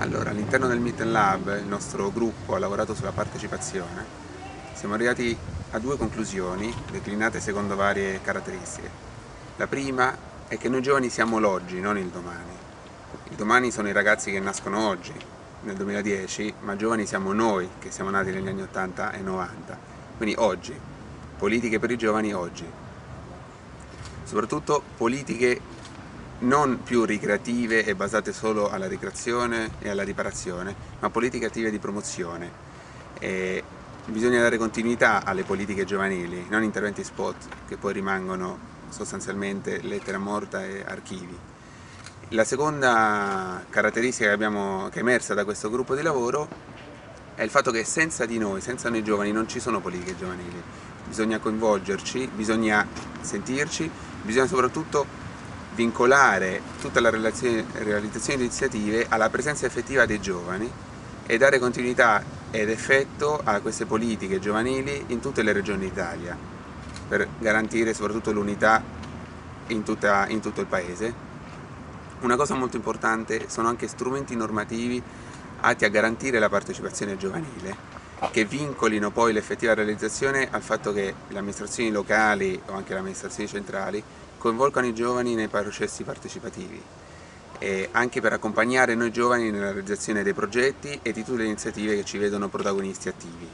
Allora, all'interno del Meet Lab il nostro gruppo ha lavorato sulla partecipazione. Siamo arrivati a due conclusioni, declinate secondo varie caratteristiche. La prima è che noi giovani siamo l'oggi, non il domani. Il domani sono i ragazzi che nascono oggi, nel 2010, ma giovani siamo noi, che siamo nati negli anni 80 e 90. Quindi oggi, politiche per i giovani oggi. Soprattutto politiche non più ricreative e basate solo alla ricreazione e alla riparazione, ma politiche attive di promozione. E bisogna dare continuità alle politiche giovanili, non interventi spot che poi rimangono sostanzialmente lettera morta e archivi. La seconda caratteristica che è emersa da questo gruppo di lavoro è il fatto che senza di noi, senza noi giovani, non ci sono politiche giovanili. Bisogna coinvolgerci, bisogna sentirci, bisogna soprattutto vincolare tutta la realizzazione di iniziative alla presenza effettiva dei giovani e dare continuità ed effetto a queste politiche giovanili in tutte le regioni d'Italia, per garantire soprattutto l'unità in tutto il Paese. Una cosa molto importante sono anche strumenti normativi atti a garantire la partecipazione giovanile, che vincolino poi l'effettiva realizzazione al fatto che le amministrazioni locali o anche le amministrazioni centrali coinvolgano i giovani nei processi partecipativi, e anche per accompagnare noi giovani nella realizzazione dei progetti e di tutte le iniziative che ci vedono protagonisti attivi.